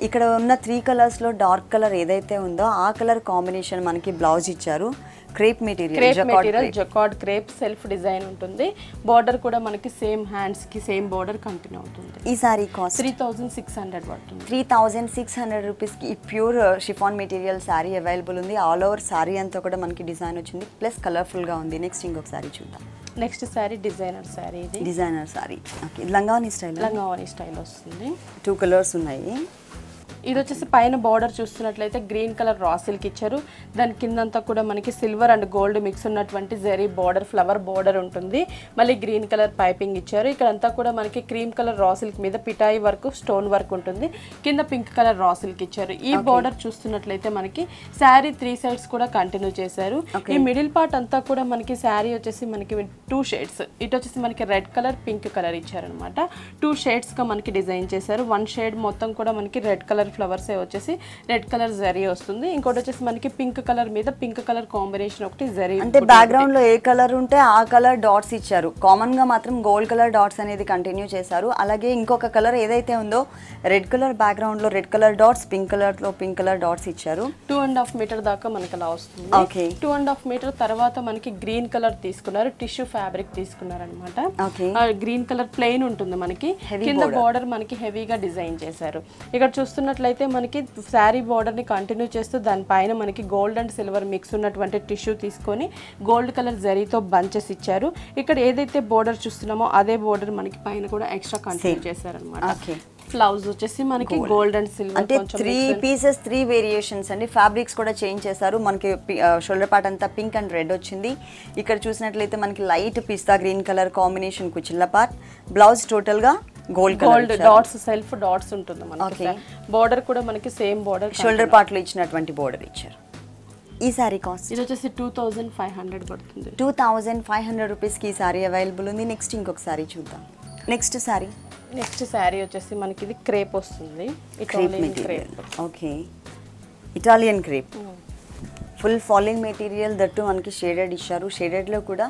A: ఇక్కడ ఉన్న 3 కలర్స్ లో డార్క్ కలర్ ఏదైతే ఉందో ఆ కలర్ కాంబినేషన్ మనకి బ్లౌజ్ ఇచ్చారు. Crepe material
B: jacquard crepe self design ఉంటుంది. బార్డర్ కూడా మనకి సేమ్ హ్యాండ్స్ కి సేమ్ బార్డర్ కంటిన్యూ అవుతుంది.
A: ఈ సారీ కాస్ట్
B: 3600 పడుతుంది.
A: 3600 రూపీస్కి ఈ pure chiffon material sorry available ఉంది. ఆల్ ఓవర్ సారీ అంతా కూడా మనకి డిజైన్ వచ్చింది, ప్లస్ కలర్ఫుల్ గా ఉంది. నెక్స్ట్ ఇంకొక సారీ చూద్దాం.
B: Next sorry designer sorry. ఇది
A: డిజైనర్ సారీ. ఓకే, ఇది లంగావని స్టైల్
B: వస్తుంది.
A: 2 కలర్స్ ఉన్నాయి.
B: ఇది వచ్చేసి పైన బార్డర్ చూస్తున్నట్లయితే గ్రీన్ కలర్ రా సిల్క్ ఇచ్చారు. దాని కిందంతా కూడా మనకి సిల్వర్ అండ్ గోల్డ్ మిక్స్ ఉన్నటువంటి జరీ బార్డర్, ఫ్లవర్ బార్డర్ ఉంటుంది. మళ్ళీ గ్రీన్ కలర్ పైపింగ్ ఇచ్చారు. ఇక్కడంతా కూడా మనకి క్రీమ్ కలర్ రా సిల్క్ మీద పిటాయి వర్క్, స్టోన్ వర్క్ ఉంటుంది. కింద పింక్ కలర్ రా సిల్క్ ఇచ్చారు. ఈ బార్డర్ చూస్తున్నట్లయితే మనకి శారీ 3 sides కూడా కంటిన్యూ చేశారు. ఈ మిడిల్ పార్ట్ అంతా కూడా మనకి శారీ వచ్చేసి మనకి 2 shades. ఇటు వచ్చేసి మనకి రెడ్ కలర్, పింక్ కలర్ ఇచ్చారనమాట. 2 shades గా మనకి డిజైన్ చేశారు. 1 shade మొత్తం కూడా మనకి రెడ్ కలర్ ఫ్లవర్స్ వచ్చేసి రెడ్ కలర్ జరీ వస్తుంది. ఇంకోటి వచ్చేసి మనకి పింక్ కలర్ మీద పింక్ కలర్ కాంబినేషన్ ఒకటి జరీ.
A: అంటే బ్యాక్గ్రౌండ్ లో ఏ కలర్ ఉంటే ఆ కలర్ డాట్స్ ఇచ్చారు. కామన్ గా మాత్రం గోల్డ్ కలర్ డాట్స్ అనేది కంటిన్యూ చేశారు. అలాగే ఇంకొక కలర్ ఏదైతే ఉందో రెడ్ కలర్ బ్యాక్గ్రౌండ్ లో red colour dots, pink colour లో పింక్ కలర్ డాట్స్ ఇచ్చారు.
B: 2.5 meter దాకా మనకి అలా వస్తుంది. 2.5 meter తర్వాత మనకి గ్రీన్ కలర్ తీసుకున్నారు. టిష్యూ ఫ్యాబ్రిక్ తీసుకున్నారు అనమాట. గ్రీన్ కలర్ ప్లెయిన్ ఉంటుంది మనకి. కింద బార్డర్ మనకి హెవీగా డిజైన్ చేశారు. ఇక్కడ చూస్తున్నట్లయితే చూసినట్లయితే మనకి శారీ బార్డర్ ని కంటిన్యూ చేస్తూ దానిపైన మనకి గోల్డ్ అండ్ సిల్వర్ మిక్స్ ఉన్నటువంటి టిష్యూ తీసుకొని గోల్డ్ కలర్ జరీతో బంచెస్ ఇచ్చారు. ఇక్కడ ఏదైతే బోర్డర్ చూస్తున్నామో అదే బోర్డర్ మనకి పైన కూడా ఎక్స్ట్రా కంటిన్యూ చేశారనమాట. బ్లౌజ్ వచ్చేసి మనకి గోల్డ్ అండ్ సిల్వర్
A: అంటే 3 పీసెస్ 3 వేరియేషన్స్ అండి. ఫ్యాబ్రిక్స్ కూడా చేంజ్ చేశారు. మనకి షోల్డర్ పార్ట్ అంతా పింక్ అండ్ రెడ్ వచ్చింది. ఇక్కడ చూసినట్లయితే మనకి light pista green colour combination కుచిల్ల పార్ట్, బ్లౌజ్ టోటల్ గా గోల్డ్
B: డాట్స్ సెల్ఫ్ డాట్స్ ఉంటుంది మనకి. బోర్డర్ కూడా మనకి సేమ్ బోర్డర్
A: షోల్డర్ పార్ట్ లో ఇచ్చినటువంటి బోర్డర్ ఇచ్చారు. ఈ సారీ కాస్ట్
B: ఇది వచ్చేసి 2500 పడుతుంది.
A: 2500 రూపీస్కి ఈ సారీ అవైలబుల్ ఉంది. నెక్స్ట్ ఇంకొక సారీ చూద్దాం. నెక్స్ట్ సారీ
B: వచ్చేసి మనకి ఇది క్రేప్ వస్తుంది. Italian crepe.
A: Okay, Italian crepe full falling material, that మనకి షేడెడ్ ఇచ్చారు. షేడెడ్లో కూడా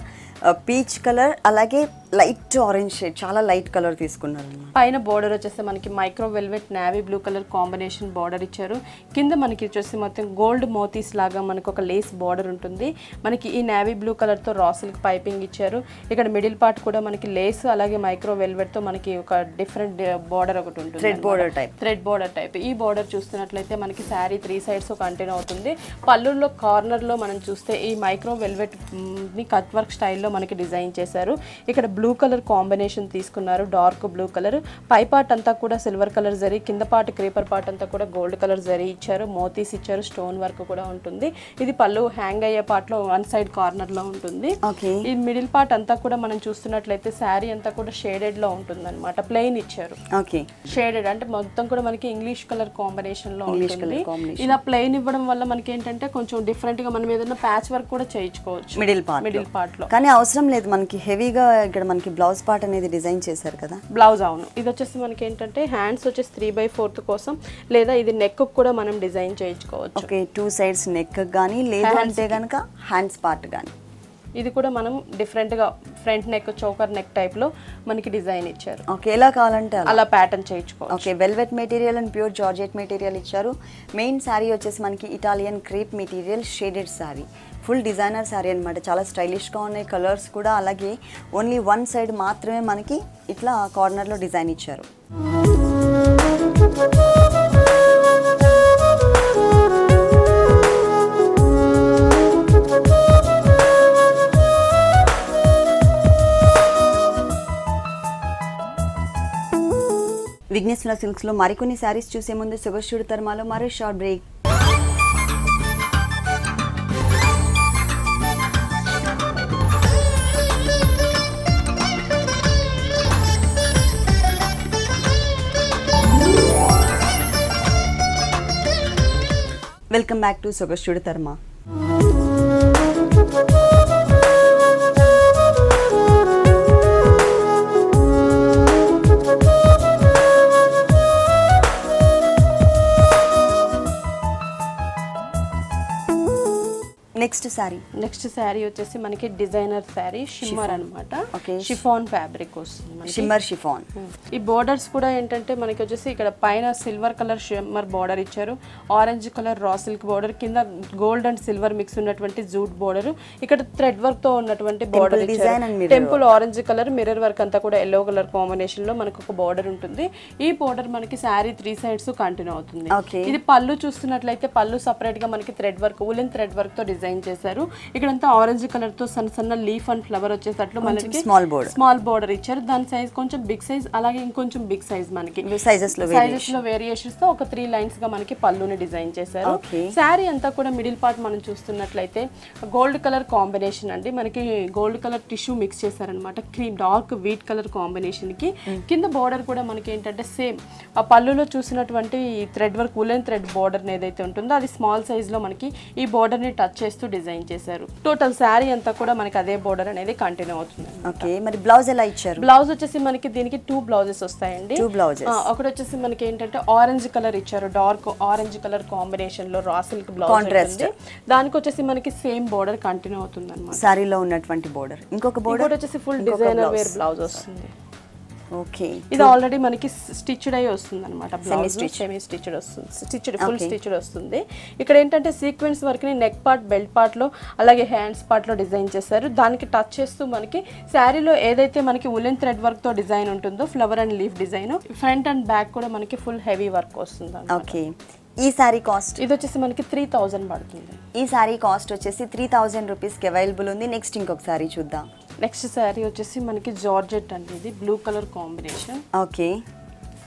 A: పీచ్ కలర్ అలాగే లైట్ ఆరెంజ్ షేడ్, చాలా లైట్ కలర్ తీసుకున్నారు.
B: పైన బోర్డర్ వచ్చేసి మనకి micro velvet navy blue colour combination border ఇచ్చారు. కింద మనకి వచ్చేసి మొత్తం గోల్డ్ మోతీస్ లాగా మనకు ఒక లేస్ బార్డర్ ఉంటుంది. మనకి ఈ నావీ బ్లూ కలర్ తో రాసిల్క్ పైపింగ్ ఇచ్చారు. ఇక్కడ మిడిల్ పార్ట్ కూడా మనకి లేస్ అలాగే మైక్రో వెల్వెట్ తో మనకి ఒక డిఫరెంట్ బార్డర్ ఒకటి ఉంటుంది, థ్రెడ్ బార్డర్ టైప్. ఈ బార్డర్ చూస్తున్నట్లయితే మనకి శారీ 3 సైడ్స్ కంటిన్యూ అవుతుంది. పళ్ళుల్లో కార్నర్ లో మనం చూస్తే ఈ మైక్రో వెల్వెట్ ని కట్ వర్క్ స్టైల్లో మనకి డిజైన్ చేశారు. ఇక్కడ బ్లూ కలర్ కాంబినేషన్ తీసుకున్నారు, డార్క్ బ్లూ కలర్. పై పార్ట్ అంతా కూడా సిల్వర్ కలర్ జరీ, కింద పార్ట్ క్రీపర్ పార్ట్ అంతా కూడా గోల్డ్ కలర్ జరీ ఇచ్చారు. మోతీస్ ఇచ్చారు, స్టోన్ వర్క్ కూడా ఉంటుంది. ఇది పళ్ళు హ్యాంగ్ అయ్యే పార్ట్ లో 1 సైడ్ కార్నర్ లో ఉంటుంది. ఈ మిడిల్ పార్ట్ అంతా కూడా మనం చూస్తున్నట్లయితే శారీ అంతా కూడా షేడెడ్ లో ఉంటుంది అనమాట. ప్లెయిన్ ఇచ్చారు. షేడెడ్ అంటే మొత్తం కూడా మనకి ఇంగ్లీష్ కలర్ కాంబినేషన్ లో ఉంటుంది. ఇలా ప్లెయిన్ ఇవ్వడం వల్ల మనకి ఏంటంటే కొంచెం డిఫరెంట్ గా మనం ఏదైనా ప్యాచ్ వర్క్ కూడా చేయించుకోవచ్చు మిడిల్ పార్ట్ లో.
A: కానీ అవసరం లేదు మనకి హెవీగా. ఇక్కడ మనకి బ్లౌజ్ పార్ట్ అనేది డిజైన్ చేశారు కదా
B: బ్లౌజ్. అవును, ఇది వచ్చేసి మనకి ఏంటంటే హ్యాండ్స్ వచ్చేసి 3/4 కోసం, లేదా ఇది నెక్ కూడా మనం డిజైన్ చేయించుకోవచ్చు.
A: ఓకే, 2 సైడ్స్ నెక్ గానీ లేదు అంటే గనక హ్యాండ్స్ పార్ట్ గానీ.
B: ఇది కూడా మనం డిఫరెంట్ గా front neck choker neck type లో మనకి డిజైన్ ఇచ్చారు.
A: ఓకే, ఎలా కావాలంటే
B: అలా ప్యాటర్న్ చేయించుకోవచ్చు.
A: Okay, velvet material and pure georgette material ఇచ్చారు. మెయిన్ శారీ వచ్చేసి మనకి Italian crepe material shaded sari, full designer sari అనమాట. చాలా స్టైలిష్గా ఉన్నాయి కలర్స్ కూడా. అలాగే ఓన్లీ 1 సైడ్ మాత్రమే మనకి ఇట్లా కార్నర్లో డిజైన్ ఇచ్చారు. విఘ్నేశ్వర సిల్క్స్లో మరికొన్ని శారీస్ చూసే ముందు సొగస్యుడు తర్మాలో మరో short break. Welcome back to Sogasyudu Tharma.
B: Next sari వచ్చేసి మనకి డిజైనర్ శారీ షిమ్మర్ అన్నమాట. షిఫాన్ ఫ్యాబ్రిక్ వస్తుంది,
A: షిమ్మర్ షిఫాన్.
B: ఈ బోర్డర్స్ కూడా ఏంటంటే మనకి వచ్చేసి ఇక్కడ పైన సిల్వర్ కలర్ షిమ్మర్ బోర్డర్ ఇచ్చారు, orange colour raw silk border, కింద గోల్డ్ అండ్ సిల్వర్ మిక్స్ ఉన్నటువంటి జూట్ బోర్డర్, ఇక్కడ థ్రెడ్ వర్క్ తో ఉన్నటువంటి బోర్డర్ ఇచ్చారు. Temple orange colour mirror work అంతా కూడా ఎల్లో కలర్ కాంబినేషన్ లో మనకు ఒక బోర్డర్ ఉంటుంది. ఈ బోర్డర్ మనకి శారీ 3 సైడ్స్ కంటిన్యూ అవుతుంది. ఇది పళ్ళు చూస్తున్నట్లయితే పళ్ళు సపరేట్ గా మనకి thread work, woollen thread work తో డిజైన్ చేశారు. ఇక్కడంతా ఆరెంజ్ కలర్ తో సన్న సన్న లీఫ్ అండ్ ఫ్లవర్ వచ్చేటట్లు మనకి స్మాల్ బోర్డర్ ఇచ్చారు. దాని సైజ్ కొంచెం బిగ్ సైజ్, అలాగే ఇంకొంచెం బిగ్ సైజ్ మనకి సైజెస్ లో వేరియేషన్స్ తో ఒక 3 లైన్స్ గా మనకి పళ్ళుని డిజైన్ చేశారు. శారీ అంతా కూడా మిడిల్ పార్ట్ మనం చూస్తున్నట్లయితే గోల్డ్ కలర్ కాంబినేషన్ అండి. మనకి గోల్డ్ కలర్ టిష్యూ మిక్స్ చేశారనమాట, cream dark wheat colour combination కి. కింద బోర్డర్ కూడా మనకి ఏంటంటే సేమ్ ఆ పళ్ళులో చూసినటువంటి thread work woollen thread border ఏదైతే ఉంటుందో అది స్మాల్ సైజ్ లో మనకి ఈ బోర్డర్ ని టచ్ చేస్తూ డిజైన్ చేశారు. టోటల్ శారీ అంతా కూడా మనకి అదే బోర్డర్ అనేది కంటిన్యూ అవుతుంది.
A: ఓకే, మరి బ్లౌజ్ ఎలా ఇచ్చారు?
B: బ్లౌజ్ వచ్చేసి మనకి దీనికి 2 బ్లౌజెస్ వస్తాయండి. ఒకటి వచ్చేసి మనకి ఏంటంటే ఆరెంజ్ కలర్ ఇచ్చారు, డార్క్ ఆరెంజ్ కలర్ కాంబినేషన్ లో రా సిల్క్ బ్లౌజ్ ఉంటుంది. దానికి వచ్చేసి మనకి సేమ్ బోర్డర్ కంటిన్యూ అవుతుంది అన్నమాట.
A: సారీలో ఉన్నటువంటి బోర్డర్. ఇంకొక బోర్డర్
B: వచ్చేసి ఫుల్ డిజైనర్ వేర్ బ్లౌజ్ వస్తుంది.
A: ఓకే,
B: ఇది ఆల్రెడీ మనకి స్టిచ్డ్ అయ్యి వస్తుంది అనమాట. బ్లౌజ్ సెమీ స్టిచ్డ్ వస్తుంది, స్టిచ్డ్ ఫుల్ స్టిచ్డ్ వస్తుంది. ఇక్కడ ఏంటంటే సీక్వెన్స్ వర్క్ ని నెక్ పార్ట్, బెల్ట్ పార్ట్ లో అలాగే హ్యాండ్స్ పార్ట్ లో డిజైన్ చేశారు. దానికి టచ్ చేస్తూ మనకి శారీలో ఏదైతే మనకి ఉలెన్ థ్రెడ్ వర్క్ తో డిజైన్ ఉంటుందో flower and leaf design, front and back కూడా మనకి ఫుల్ హెవీ వర్క్ వస్తుంది.
A: ఓకే, ఈ సారీ కాస్ట్
B: ఇది వచ్చేసి మనకి 3000 పడుతుంది.
A: ఈ సారీ కాస్ట్ వచ్చేసి 3000 రూపీస్కి అవైలబుల్ ఉంది. నెక్స్ట్ ఇంకొక సారీ చూద్దాం.
B: నెక్స్ట్ శారీ వచ్చేసి మనకి జార్జెట్ అండి, ఇది బ్లూ కలర్ కాంబినేషన్.
A: ఓకే,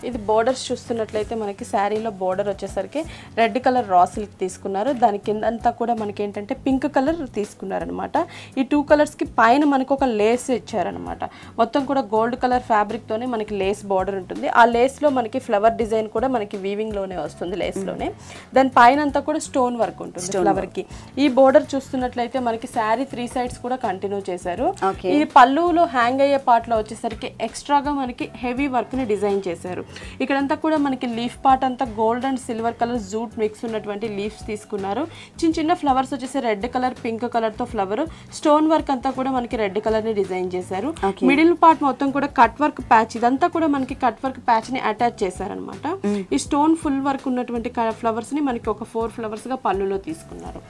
B: ఇది బోర్డర్స్ చూస్తున్నట్లయితే మనకి శారీలో బోర్డర్ వచ్చేసరికి రెడ్ కలర్ రా సిల్క్ తీసుకున్నారు. దాని కింద అంతా కూడా మనకి ఏంటంటే పింక్ కలర్ తీసుకున్నారనమాట. ఈ 2 కలర్స్కి పైన మనకు ఒక లేస్ ఇచ్చారనమాట. మొత్తం కూడా గోల్డ్ కలర్ ఫ్యాబ్రిక్తోనే మనకి లేస్ బోర్డర్ ఉంటుంది. ఆ లేస్లో మనకి ఫ్లవర్ డిజైన్ కూడా మనకి వీవింగ్లోనే వస్తుంది, లేస్లోనే. దాని పైన అంతా కూడా స్టోన్ వర్క్ ఉంటుంది ఫ్లవర్కి. ఈ బోర్డర్ చూస్తున్నట్లయితే మనకి శారీ 3 సైడ్స్ కూడా కంటిన్యూ చేశారు. ఈ పళ్ళులో హ్యాంగ్ అయ్యే పార్ట్లో వచ్చేసరికి ఎక్స్ట్రాగా మనకి హెవీ వర్క్ని డిజైన్ చేశారు. ఇక్కడంతా కూడా మనకి లీఫ్ పార్ట్ అంతా gold and silver colour jute mix ఉన్నటువంటి లీవ్స్ తీసుకున్నారు. చిన్న చిన్న ఫ్లవర్స్ వచ్చేసి రెడ్ కలర్, పింక్ కలర్ తో ఫ్లవర్. స్టోన్ వర్క్ అంతా కూడా మనకి రెడ్ కలర్ ని డిజైన్ చేశారు. మిడిల్ పార్ట్ మొత్తం కూడా కట్ వర్క్ ప్యాచ్, ఇదంతా కూడా మనకి కట్ వర్క్ ప్యాచ్ ని అటాచ్ చేశారనమాట. ఈ స్టోన్ ఫుల్ వర్క్ ఉన్నటువంటి ఫ్లవర్స్ ని మనకి ఒక 4 ఫ్లవర్స్ గా పళ్ళులో తీసుకున్నారు.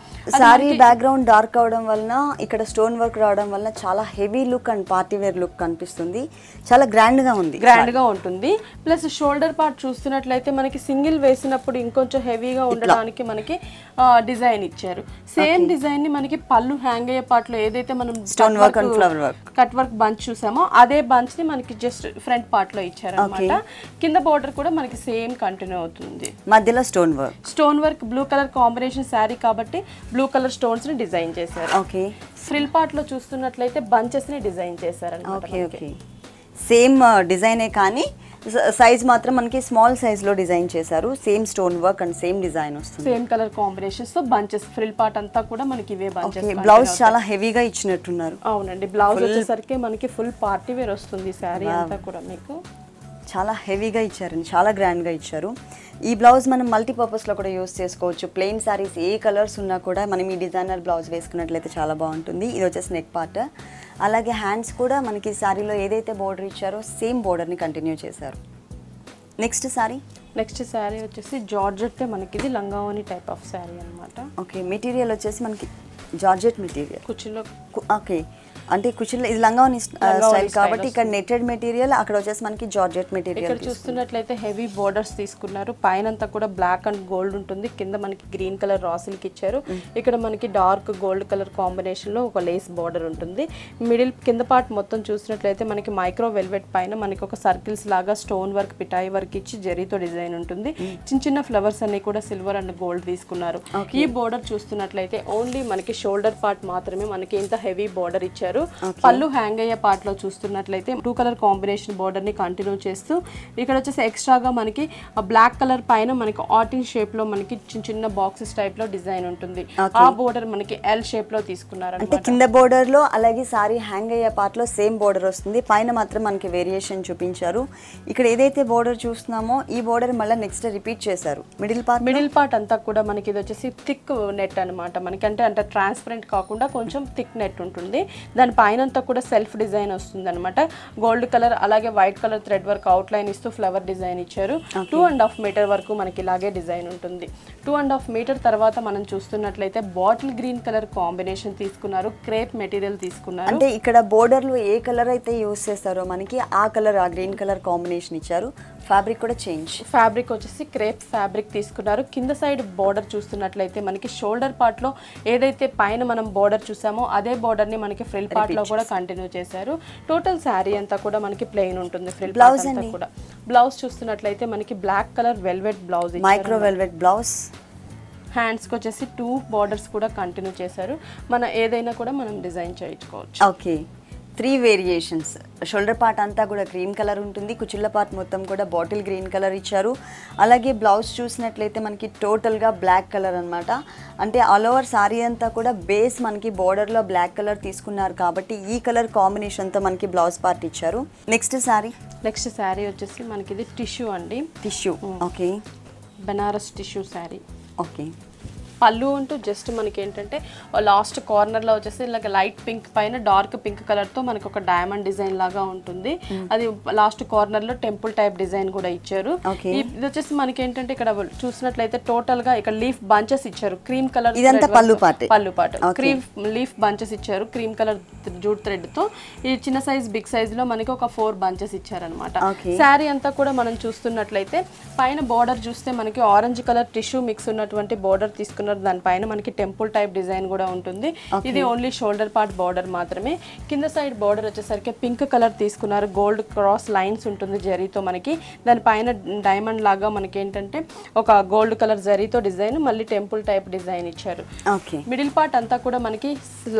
A: సారీ బ్యాక్గ్రౌండ్ డార్క్ అవడం వలన ఇక్కడ స్టోన్ వర్క్ రావడం వల్ల చాలా heavy look and party wear look కనిపిస్తుంది. చాలా గ్రాండ్ గా ఉంది,
B: గ్రాండ్ గా ఉంటుంది. ప్లస్ షోల్డర్ పార్ట్ చూస్తున్నట్లయితే మనకి సింగిల్ వేసినప్పుడు ఇంకొంచెం హెవీగా ఉండడానికి మనకి డిజైన్ ఇచ్చారు. సేమ్ డిజైన్ ని మనకి పళ్ళు హ్యాంగ్ అయ్యే పార్ట్ లో ఏదైతే మనం
A: stone work and flower work,
B: cut work bunch చూసామో అదే బంచ్ ని మనకి జస్ట్ ఫ్రంట్ పార్ట్ లో ఇచ్చారు అనమాట. కింద బోర్డర్ కూడా మనకి సేమ్ కంటిన్యూ అవుతుంది.
A: మధ్యలో stone work
B: blue colour combination sari కాబట్టి బ్లూ కలర్ స్టోన్స్ ని డిజైన్ చేశారు.
A: ఓకే,
B: ఫ్రిల్ పార్ట్ లో చూస్తున్నట్లయితే బంచెస్ ని డిజైన్ చేశారు అనమాట.
A: ఓకే, సేమ్ డిజైనే కానీ సైజ్ మాత్రం మనకి స్మాల్ సైజ్ లో డిజైన్ చేశారు. Same stone work and same design వస్తుంది,
B: సేమ్ కలర్ కాంబినేషన్స్ తో బంచెస్. ఫ్రిల్ పార్ట్ అంతా కూడా మనకి ఇవే బంచెస్.
A: బ్లౌజ్ చాలా హెవీగా ఇచ్చినట్టున్నారు.
B: అవునండి, బ్లౌజ్ వచ్చేసరికి మనకి ఫుల్ పార్టీ వేర్ వస్తుంది. శారీ అంతా కూడా మీకు
A: చాలా హెవీగా ఇచ్చారండి, చాలా గ్రాండ్గా ఇచ్చారు. ఈ బ్లౌజ్ మనం మల్టీపర్పస్లో కూడా యూస్ చేసుకోవచ్చు. ప్లెయిన్ శారీస్ ఏ కలర్స్ ఉన్నా కూడా మనం ఈ డిజైనర్ బ్లౌజ్ వేసుకున్నట్లయితే చాలా బాగుంటుంది. ఇది వచ్చేసి నెక్ పార్ట్. అలాగే హ్యాండ్స్ కూడా మనకి శారీలో ఏదైతే బోర్డర్ ఇచ్చారో సేమ్ బోర్డర్ని కంటిన్యూ చేశారు. నెక్స్ట్ శారీ
B: వచ్చేసి జార్జెట్, మనకి ఇది లంగావోని టైప్ ఆఫ్ శారీ అనమాట.
A: ఓకే, మెటీరియల్ వచ్చేసి మనకి జార్జెట్ మెటీరియల్,
B: కుచ్చిలో.
A: ఓకే, అంటే కుచ్చిలో ఇది లంగావోని స్టైల్ కాబట్టి ఇక్కడ నెట్టెడ్ మెటీరియల్, అక్కడ వచ్చేసి మనకి జార్జెట్ మెటీరియల్.
B: ఇక్కడ చూస్తున్నట్లయితే హెవీ బోర్డర్స్ తీసుకున్నారు. పైన అంతా కూడా బ్లాక్ అండ్ గోల్డ్ ఉంటుంది. కింద మనకి గ్రీన్ కలర్ రా సిల్క్ ఇచ్చారు. ఇక్కడ మనకి డార్క్ గోల్డ్ కలర్ కాంబినేషన్ లో ఒక లేస్ బోర్డర్ ఉంటుంది. మిడిల్ కింద పార్ట్ మొత్తం చూసినట్లయితే మనకి మైక్రో వెల్వెట్ పైన మనకి ఒక సర్కిల్స్ లాగా స్టోన్ వర్క్, పిటాయి వర్క్ ఇచ్చి జరీతో డిజైన్ ఉంటుంది. చిన్న చిన్న ఫ్లవర్స్ అన్ని కూడా సిల్వర్ అండ్ గోల్డ్ తీసుకున్నారు. ఈ బోర్డర్ చూస్తున్నట్లయితే ఓన్లీ మనకి షోల్డర్ పార్ట్ మాత్రమే మనకి ఇంత హెవీ బోర్డర్ ఇచ్చారు. పళ్ళు హ్యాంగ్ అయ్యే పార్ట్ లో చూస్తున్నట్లయితే 2 కలర్ కాంబినేషన్ బోర్డర్ ని కంటిన్యూ చేస్తూ ఇక్కడ వచ్చేసి ఎక్స్ట్రాగా మనకి బ్లాక్ కలర్ పైన మనకి ఆటిన్ షేప్ లో మనకి చిన్న చిన్న బాక్సెస్ టైప్ లో డిజైన్ ఉంటుంది. ఆ బోర్డర్ మనకి ఎల్ షేప్ లో తీసుకున్నారు.
A: అంటే కింద బోర్డర్ లో అలాగే సారీ హ్యాంగ్ అయ్యే పార్ట్ లో సేమ్ బోర్డర్ వస్తుంది. పైన మాత్రం మనకి వేరియేషన్ చూపించారు. ఇక్కడ ఏదైతే బోర్డర్ చూస్తున్నామో ఈ బోర్డర్ మళ్ళీ నెక్స్ట్ రిపీట్ చేశారు. మిడిల్ పార్ట్
B: అంతా కూడా మనకి ఇది వచ్చేసి థిక్ నెట్ అనమాట. మనకి అంటే ట్రాన్స్పరెంట్ కాకుండా కొంచెం థిక్ నెట్ ఉంటుంది. దాని పైన అంతా కూడా సెల్ఫ్ డిజైన్ వస్తుంది అనమాట. గోల్డ్ కలర్ అలాగే white colour thread work out line ఇస్తూ ఫ్లవర్ డిజైన్ ఇచ్చారు. 2.5 మీటర్ వరకు మనకి ఇలాగే డిజైన్ ఉంటుంది. 2.5 మీటర్ తర్వాత మనం చూస్తున్నట్లయితే బాటిల్ గ్రీన్ కలర్ కాంబినేషన్ తీసుకున్నారు. క్రేప్ మెటీరియల్ తీసుకున్నారు.
A: అంటే ఇక్కడ బోర్డర్ లో ఏ కలర్ అయితే యూస్ చేస్తారో మనకి ఆ కలర్, ఆ గ్రీన్ కలర్ కాంబినేషన్ ఇచ్చారు. ఫ్యాబ్రిక్ కూడా చేంజ్.
B: ఫ్యాబ్రిక్ వచ్చేసి క్రేప్ ఫ్యాబ్రిక్ తీసుకున్నారు. కింద సైడ్ బోర్డర్ చూస్తున్నట్లయితే మనకి షోల్డర్ పార్ట్ లో ఏదైతే పైన మనం బోర్డర్ చూసామో అదే బోర్డర్ ని మనకి ఫ్రిల్ పార్ట్ లో కూడా కంటిన్యూ చేశారు. టోటల్ శారీ అంతా కూడా మనకి ప్లెయిన్ ఉంటుంది. ఫ్రిల్ పార్ట్ అంతా కూడా. బ్లౌజ్ చూస్తున్నట్లయితే మనకి black colour velvet blouse,
A: micro velvet blouse.
B: హ్యాండ్స్కి వచ్చేసి 2 బార్డర్స్ కూడా కంటిన్యూ చేశారు. మన ఏదైనా కూడా మనం డిజైన్ చేయించుకోవచ్చు.
A: Okay, 3 variations. షోల్డర్ పార్ట్ అంతా కూడా క్రీమ్ కలర్ ఉంటుంది. కుచిళ్ళ పార్ట్ మొత్తం కూడా బాటిల్ గ్రీన్ కలర్ ఇచ్చారు. అలాగే బ్లౌజ్ చూసినట్లయితే మనకి టోటల్గా బ్లాక్ కలర్ అనమాట. అంటే ఆల్ ఓవర్ సారీ అంతా కూడా బేస్ మనకి బోర్డర్లో బ్లాక్ కలర్ తీసుకున్నారు కాబట్టి ఈ కలర్ కాంబినేషన్తో మనకి బ్లౌజ్ పార్ట్ ఇచ్చారు. నెక్స్ట్ శారీ
B: వచ్చేసి మనకి ఇది టిష్యూ అండి.
A: Tissue, okay,
B: Banaras tissue sari.
A: Okay,
B: పళ్ళు అంటూ జస్ట్ మనకి ఏంటంటే లాస్ట్ కార్నర్ లో వచ్చేసి ఇలాగ లైట్ పింక్ పైన డార్క్ పింక్ కలర్ తో మనకి ఒక డైమండ్ డిజైన్ లాగా ఉంటుంది. అది లాస్ట్ కార్నర్ లో టెంపుల్ టైప్ డిజైన్ కూడా ఇచ్చారు. ఇది వచ్చేసి మనకి ఏంటంటే ఇక్కడ చూసినట్లయితే టోటల్ గా ఇక్కడ లీఫ్ బంచెస్ ఇచ్చారు. క్రీమ్ కలర్ పళ్ళు పాటు క్రీమ్ లీఫ్ బంచెస్ ఇచ్చారు క్రీమ్ కలర్ జూట్ థ్రెడ్ తో. ఈ చిన్న సైజ్ బిగ్ సైజ్ లో మనకి ఒక 4 బంచెస్ ఇచ్చారనమాట. శారీ అంతా కూడా మనం చూస్తున్నట్లయితే పైన బార్డర్ చూస్తే మనకి ఆరెంజ్ కలర్ టిష్యూ మిక్స్ ఉన్నటువంటి బార్డర్ తీసుకున్నారు. దానిపైన మనకి టెంపుల్ టైప్ డిజైన్ కూడా ఉంటుంది. ఇది ఓన్లీ షోల్డర్ పార్ట్ బార్డర్ మాత్రమే. కింద సైడ్ బార్డర్ వచ్చేసరికి పింక్ కలర్ తీసుకున్నారు. గోల్డ్ క్రాస్ లైన్స్ ఉంటుంది జరీతో మనకి. దానిపైన డైమండ్ లాగా మనకి ఏంటంటే ఒక గోల్డ్ కలర్ జరీతో డిజైన్, మళ్ళీ టెంపుల్ టైప్ డిజైన్ ఇచ్చారు. మిడిల్ పార్ట్ అంతా కూడా మనకి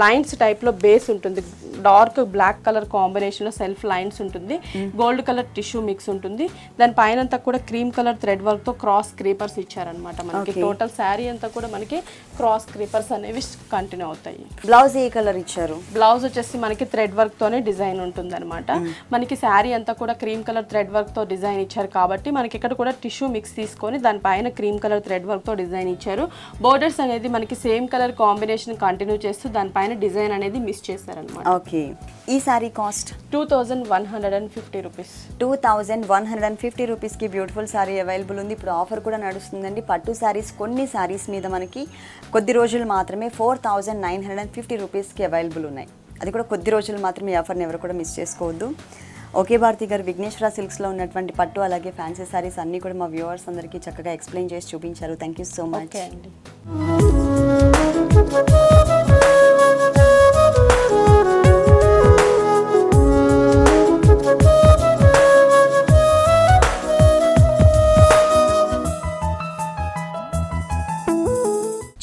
B: లైన్స్ టైప్ లో బేస్ ఉంటుంది. డార్క్ బ్లాక్ కలర్ కాంబినేషన్ లో సెల్ఫ్ లైన్స్ ఉంటుంది. గోల్డ్ కలర్ టిష్యూ మిక్స్ ఉంటుంది. దాని పైన అంతా కూడా క్రీమ్ కలర్ థ్రెడ్ వర్క్ తో క్రాస్ క్రీపర్స్ ఇచ్చారనమాట. మనకి టోటల్ శారీ అంతా కూడా మనకి క్రాస్ క్రీపర్స్ అనేవి కంటిన్యూ అవుతాయి.
A: బ్లౌజ్ ఏ కలర్ ఇచ్చారు?
B: బ్లౌజ్ వచ్చేసి మనకి థ్రెడ్ వర్క్ తోనే డిజైన్ ఉంటుంది అనమాట. మనకి శారీ అంతా కూడా క్రీమ్ కలర్ థ్రెడ్ వర్క్ తో డిజైన్ ఇచ్చారు కాబట్టి మనకి ఇక్కడ కూడా టిష్యూ మిక్స్ తీసుకొని దానిపైన క్రీమ్ కలర్ థ్రెడ్ వర్క్ తో డిజైన్ ఇచ్చారు. బోర్డర్స్ అనేది మనకి సేమ్ కలర్ కాంబినేషన్ కంటిన్యూ చేస్తూ దానిపైన డిజైన్ అనేది మిస్ చేశారనమాట.
A: ఈ సారీ కాస్ట్
B: 2150 రూపీస్.
A: 2150 రూపీస్ కి బ్యూటిఫుల్ సారీ అవైలబుల్ ఉంది. ఇప్పుడు ఆఫర్ కూడా నడుస్తుందండి. పట్టు సారీస్ కొన్ని సారీస్ మీద మనకి కొద్ది రోజులు మాత్రమే 4950 రూపీస్కి అవైలబుల్ ఉన్నాయి. అది కూడా కొద్ది రోజులు మాత్రమే. ఈ ఆఫర్ని ఎవరు కూడా మిస్ చేసుకోవద్దు. ఓకే భారతి గారు, విఘ్నేశ్వర సిల్క్స్లో ఉన్నటువంటి పట్టు అలాగే ఫ్యాన్సీ సారీస్ అన్నీ కూడా మా వ్యూవర్స్ అందరికీ చక్కగా ఎక్స్ప్లెయిన్ చేసి చూపించారు. Thank you so much.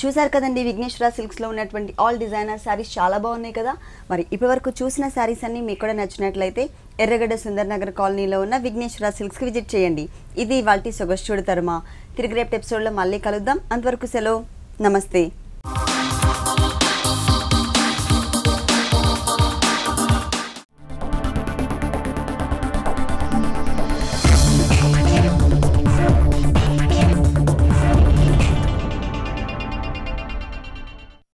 A: చూసారు కదండి, విఘ్నేశ్వర సిల్క్స్లో ఉన్నటువంటి ఆల్ డిజైనర్ శారీస్ చాలా బాగున్నాయి కదా. మరి ఇప్పటివరకు చూసిన శారీస్ అన్ని మీకు కూడా నచ్చినట్లయితే ఎర్రగడ్డ సుందర్ నగర్ కాలనీలో ఉన్న విఘ్నేశ్వర సిల్క్స్కి విజిట్ చేయండి. ఇది ఇవాల్టి సొగసు చూడతరమా. తిరిగి రేపు ఎపిసోడ్లో మళ్ళీ కలుద్దాం. అంతవరకు సెలవు, నమస్తే.